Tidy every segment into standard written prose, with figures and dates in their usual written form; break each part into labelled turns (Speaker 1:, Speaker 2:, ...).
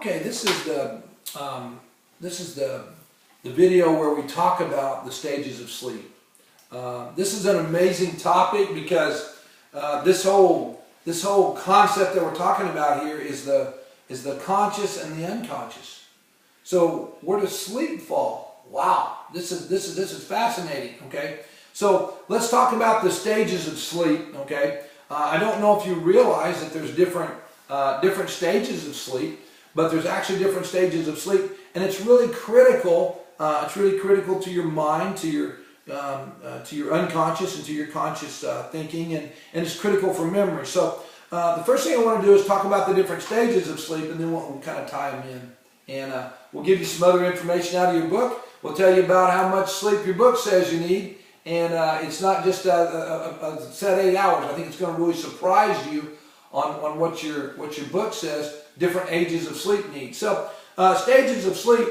Speaker 1: Okay, this is the video where we talk about the stages of sleep. This is an amazing topic because this whole concept that we're talking about here is the conscious and the unconscious. So where does sleep fall? Wow, this is fascinating. Okay, so let's talk about the stages of sleep. Okay, I don't know if you realize that there's different stages of sleep, but there's actually different stages of sleep, and it's really critical. It's really critical to your mind, to your unconscious, and to your conscious thinking, and it's critical for memory. So the first thing I want to do is talk about the different stages of sleep, and then we'll kind of tie them in, and we'll give you some other information out of your book. We'll tell you about how much sleep your book says you need, and it's not just a set 8 hours. I think it's going to really surprise you on what your book says. Different ages of sleep need. So stages of sleep.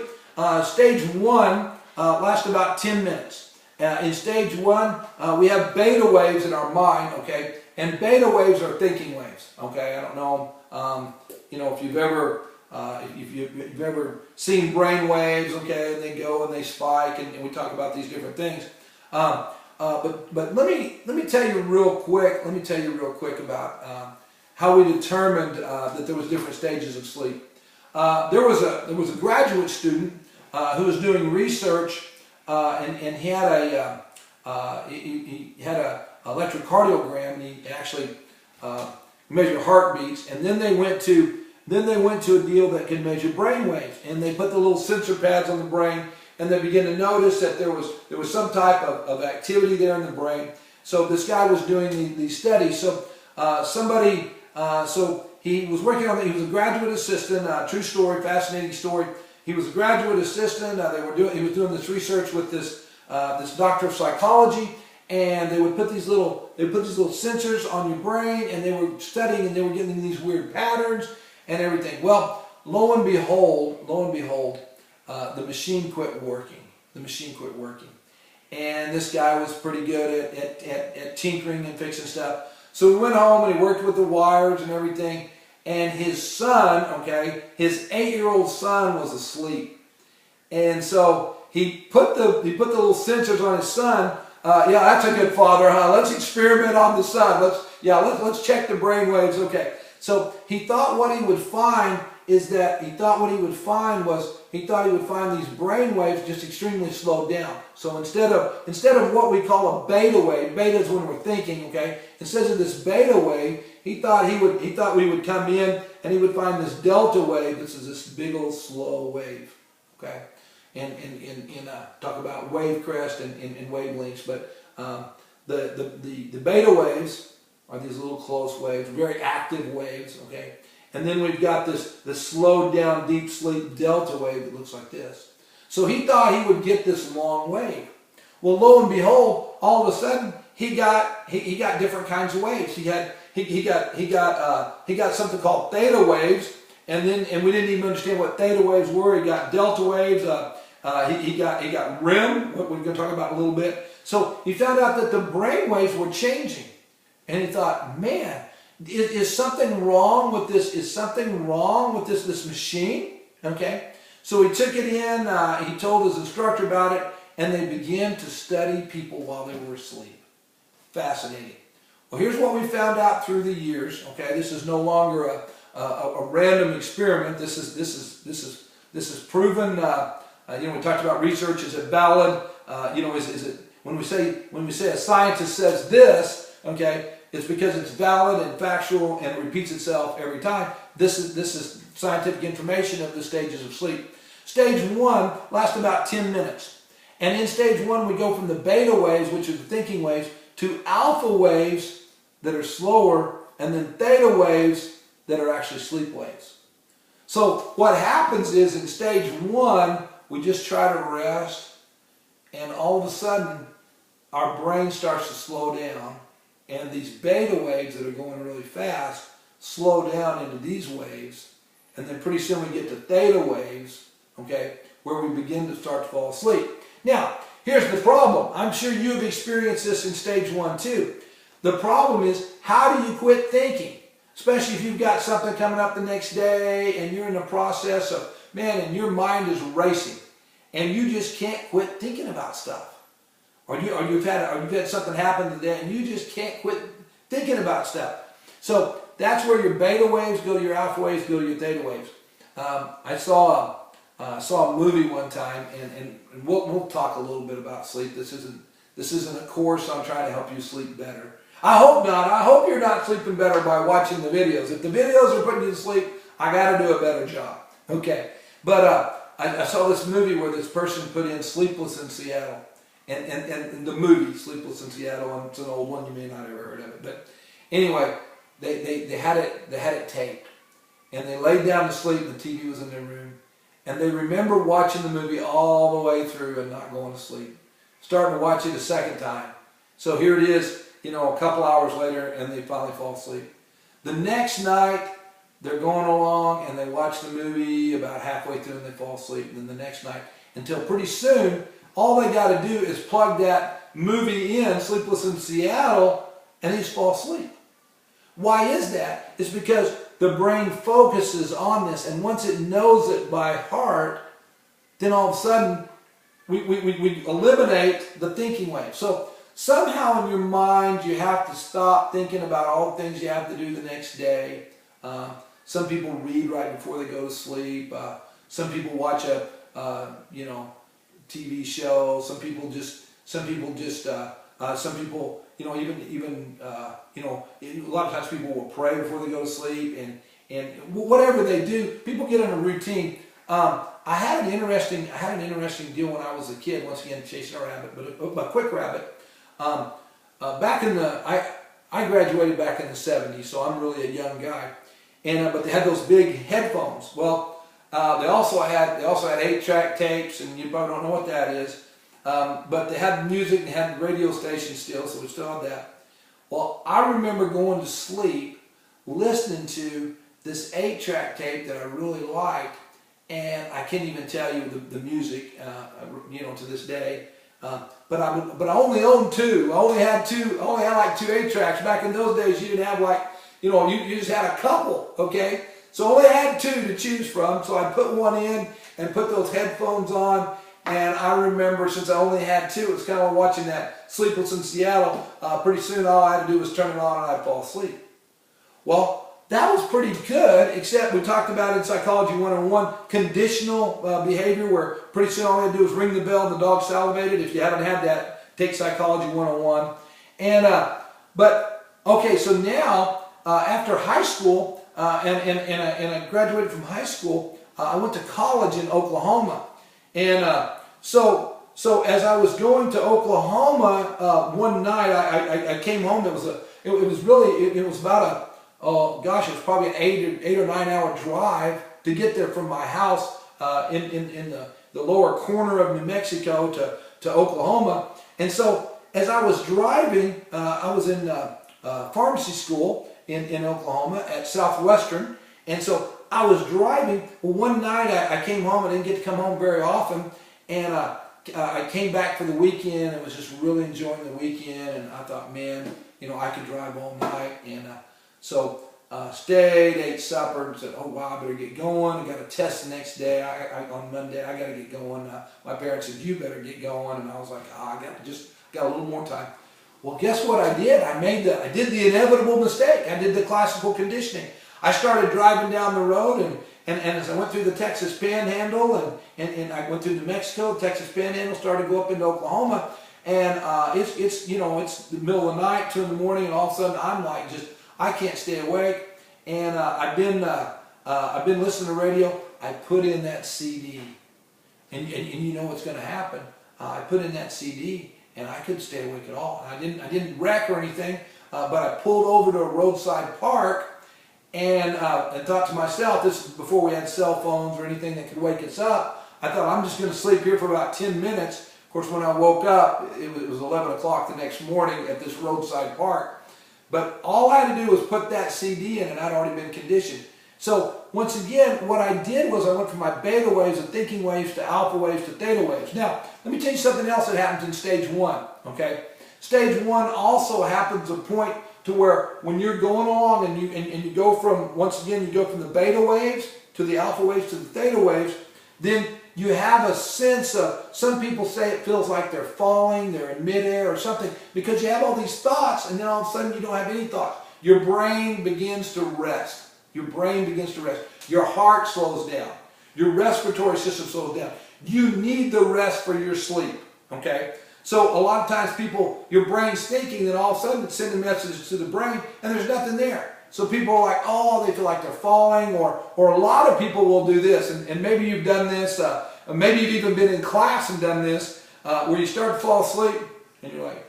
Speaker 1: Stage 1 lasts about 10 minutes. In stage 1, we have beta waves in our mind, okay? And beta waves are thinking waves, okay? I don't know, if you've ever seen brain waves, okay? And they go and they spike, and we talk about these different things. But let me tell you real quick. Let me tell you real quick about how we determined that there was different stages of sleep. There was a graduate student who was doing research, and he had a electrocardiogram, and he actually measured heartbeats. And then they went to a deal that could measure brain waves, and they put the little sensor pads on the brain, and they began to notice that there was some type of activity there in the brain. So this guy was doing these studies. So so he was working on it. He was a graduate assistant. True story, fascinating story. He was a graduate assistant. He was doing this research with this doctor of psychology, and they would put these little sensors on your brain, and they were studying, and they were getting these weird patterns and everything. Well, lo and behold, the machine quit working. The machine quit working, and this guy was pretty good at tinkering and fixing stuff. So he went home and he worked with the wires and everything. And his son, okay, his 8-year-old son was asleep. And so he put the little sensors on his son. Yeah, that's a good father, huh? Let's experiment on the son. Let's check the brain waves. Okay. So he thought what he would find these brain waves just extremely slowed down. So instead of what we call a beta wave, beta is when we're thinking, okay? Instead of this beta wave, he thought we would come in and he would find this delta wave. This is this big old slow wave, okay? And talk about wave crest and wavelengths, but the beta waves are these little close waves, very active waves, okay? And then we've got this slowed down deep sleep delta wave that looks like this. So he thought he would get this long wave. Well, lo and behold, all of a sudden he got different kinds of waves. He got something called theta waves, and we didn't even understand what theta waves were. He got delta waves. He got REM, what we're going to talk about in a little bit. So he found out that the brain waves were changing, and he thought, man, is something wrong with this? Is something wrong with this machine? Okay, so he took it in. He told his instructor about it, and they began to study people while they were asleep. Fascinating. Well, here's what we found out through the years. Okay, this is no longer a random experiment. This is proven. We talked about research. Is it valid? Is it when we say a scientist says this? Okay. It's because it's valid and factual and it repeats itself every time. This is scientific information of the stages of sleep. Stage 1 lasts about 10 minutes. And in stage 1 we go from the beta waves, which are the thinking waves, to alpha waves that are slower, and then theta waves that are actually sleep waves. So what happens is in stage 1 we just try to rest, and all of a sudden our brain starts to slow down. And these beta waves that are going really fast slow down into these waves. And then pretty soon we get to theta waves, okay, where we begin to start to fall asleep. Now, here's the problem. I'm sure you've experienced this in stage 1 too. The problem is, how do you quit thinking? especially if you've got something coming up the next day and you're in the process of, man, and your mind is racing and you just can't quit thinking about stuff. Or you've had something happen today and you just can't quit thinking about stuff. So that's where your beta waves go to your alpha waves, go to your theta waves. I saw a movie one time, and we'll talk a little bit about sleep. This isn't a course on trying to help you sleep better. I hope not. I hope you're not sleeping better by watching the videos. If the videos are putting you to sleep, I got to do a better job. Okay, but I saw this movie where this person put in Sleepless in Seattle, and the movie Sleepless in Seattle, and it's an old one, you may not have ever heard of it, but anyway, they had it taped, and they laid down to sleep, and the TV was in their room, and they remember watching the movie all the way through and not going to sleep, starting to watch it a second time. So here it is, a couple hours later, and they finally fall asleep. The next night, they're going along, and they watch the movie about halfway through, and they fall asleep. And then the next night, until pretty soon, all they got to do is plug that movie in, Sleepless in Seattle, and they just fall asleep. Why is that? It's because the brain focuses on this, and once it knows it by heart, then all of a sudden, we eliminate the thinking wave. So somehow in your mind, you have to stop thinking about all the things you have to do the next day. Some people read right before they go to sleep. Some people watch a TV show. Some people a lot of times people will pray before they go to sleep, and whatever they do, people get in a routine. I had an interesting deal when I was a kid. Once again, chasing a rabbit, but a quick rabbit. I graduated back in the 70s, so I'm really a young guy. And but they had those big headphones. Well, they also had 8-track tapes, and you probably don't know what that is. But they had music and had radio stations still, so we still had that. Well, I remember going to sleep listening to this 8-track tape that I really liked, and I can't even tell you the music, to this day. But I only owned two. I only had like 2 8-tracks. Back in those days, you didn't have you just had a couple, okay? So I only had 2 to choose from, so I put one in and put those headphones on, and I remember, since I only had 2, it's kind of like watching that Sleepless in Seattle. Pretty soon all I had to do was turn it on and I'd fall asleep. Well, that was pretty good, except we talked about in Psychology 101, conditional behavior, where pretty soon all I had to do was ring the bell and the dog salivated. If you haven't had that, take Psychology 101. Okay, so now, after high school, and I graduated from high school, I went to college in Oklahoma. And so as I was going to Oklahoma, one night I came home. It was probably an 8 or 9 hour drive to get there from my house in the lower corner of New Mexico to Oklahoma. And so as I was driving, I was in pharmacy school in Oklahoma at Southwestern, and so I was driving. Well, one night I came home. I didn't get to come home very often, and I came back for the weekend and was just really enjoying the weekend. And I thought, man, I could drive all night. And so stayed, ate supper, and said, oh wow, I better get going. I got a test the next day. On Monday, I got to get going. My parents said, you better get going, and I was like, I got a little more time. Well, guess what I did? I did the inevitable mistake. I did the classical conditioning. I started driving down the road, and as I went through the Texas Panhandle, and I went through New Mexico, Texas Panhandle, started to go up into Oklahoma, and it's the middle of the night, 2 in the morning, and all of a sudden I'm like, I can't stay awake, and I've been listening to radio. I put in that CD, and you know what's going to happen. I put in that CD, and I couldn't stay awake at all. I didn't wreck or anything, but I pulled over to a roadside park. And thought to myself, this is before we had cell phones or anything that could wake us up, I thought, I'm just going to sleep here for about 10 minutes. Of course, when I woke up, it was 11 o'clock the next morning at this roadside park. But all I had to do was put that CD in, and I'd already been conditioned. So once again, what I did was I went from my beta waves and thinking waves to alpha waves to theta waves. Now, let me tell you something else that happens in stage 1, okay? Stage 1 also happens at a point to where when you're going along and you go from, once again, you go from the beta waves to the alpha waves to the theta waves, then you have a sense of, some people say it feels like they're falling, they're in midair or something, because you have all these thoughts and then all of a sudden you don't have any thoughts. Your brain begins to rest. Your brain begins to rest. Your heart slows down. Your respiratory system slows down. You need the rest for your sleep, okay? So a lot of times people, your brain's thinking, and all of a sudden it's sending messages to the brain and there's nothing there. So people are like, oh, they feel like they're falling, or a lot of people will do this, and maybe you've done this, maybe you've even been in class and done this, where you start to fall asleep and you're like,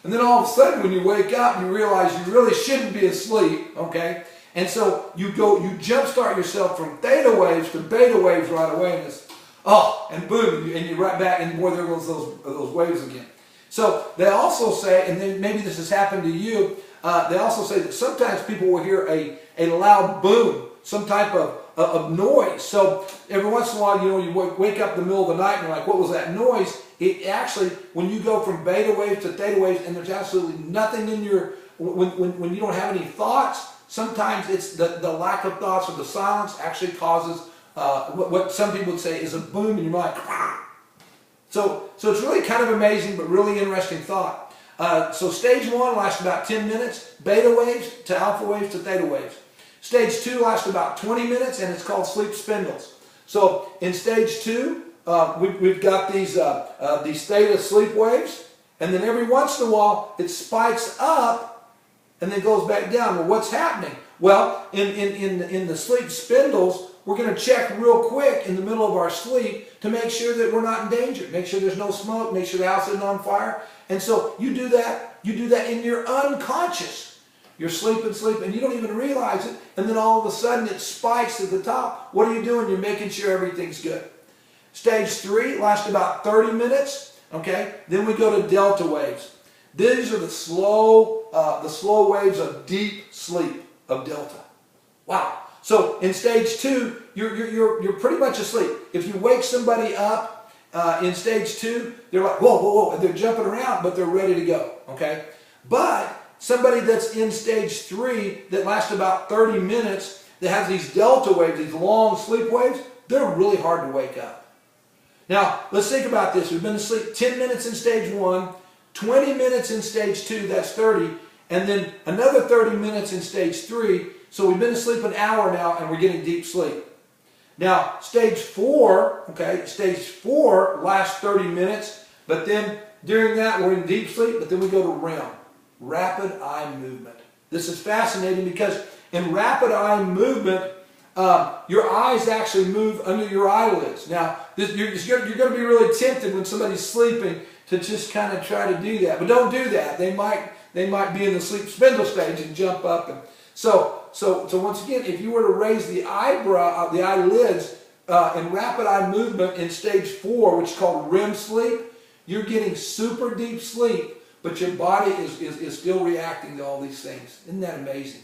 Speaker 1: and then all of a sudden when you wake up you realize you really shouldn't be asleep, okay? And so you jumpstart yourself from theta waves to beta waves right away, and it's, oh, and boom, and you're right back, and boy, there goes those waves again. So they also say, and then maybe this has happened to you, they also say that sometimes people will hear a loud boom, some type of noise. So every once in a while, you wake up in the middle of the night and you're like, what was that noise? It actually, when you go from beta waves to theta waves and there's absolutely nothing in your, when you don't have any thoughts, sometimes it's the lack of thoughts or the silence actually causes what some people would say is a boom in your mind. So it's really kind of amazing, but really interesting thought. So stage 1 lasts about 10 minutes, beta waves to alpha waves to theta waves. Stage 2 lasts about 20 minutes, and it's called sleep spindles. So in stage 2, we've got these theta sleep waves, and then every once in a while it spikes up and then goes back down. Well, what's happening? Well, in the sleep spindles, we're going to check real quick in the middle of our sleep to make sure that we're not in danger, make sure there's no smoke, make sure the house isn't on fire. And so you do that in your unconscious. You're sleeping, and you don't even realize it, and then all of a sudden it spikes at the top. What are you doing? You're making sure everything's good. Stage 3 lasts about 30 minutes, okay? Then we go to delta waves. These are the slow waves of deep sleep of delta. Wow. So in stage 2, you're pretty much asleep. If you wake somebody up in stage 2, they're like, whoa, whoa, whoa, and they're jumping around, but they're ready to go, okay? But somebody that's in stage 3 that lasts about 30 minutes, that has these delta waves, these long sleep waves, they're really hard to wake up. Now, let's think about this. We've been asleep 10 minutes in stage 1, 20 minutes in stage 2, that's 30, and then another 30 minutes in stage 3, so we've been asleep an hour now and we're getting deep sleep. Now, stage 4, okay, stage 4 lasts 30 minutes, but then during that we're in deep sleep, but then we go to REM, rapid eye movement. This is fascinating because in rapid eye movement, your eyes actually move under your eyelids. Now, you're going to be really tempted when somebody's sleeping to just kind of try to do that, but don't do that. They might be in the sleep spindle stage and jump up. And so once again, if you were to raise the eyelids in rapid eye movement in stage 4, which is called REM sleep, you're getting super deep sleep, but your body is still reacting to all these things. Isn't that amazing?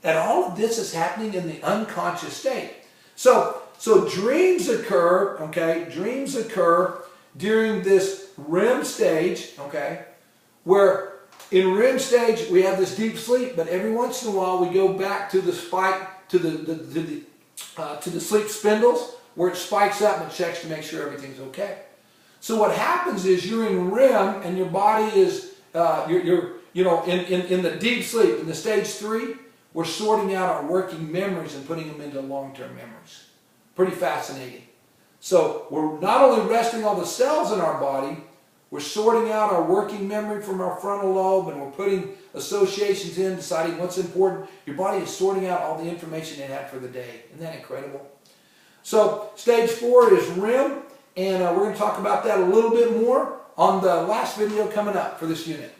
Speaker 1: And all of this is happening in the unconscious state. So dreams occur, okay? Dreams occur during this REM stage, okay? Where in REM stage we have this deep sleep, but every once in a while we go back to the spike, to the sleep spindles, where it spikes up and checks to make sure everything's okay. So what happens is you're in REM and your body is in the deep sleep. In the stage 3, we're sorting out our working memories and putting them into long-term memories. Pretty fascinating. So we're not only resting all the cells in our body, we're sorting out our working memory from our frontal lobe, and we're putting associations in, deciding what's important. Your body is sorting out all the information it had for the day. Isn't that incredible? So stage 4 is REM, and we're going to talk about that a little bit more on the last video coming up for this unit.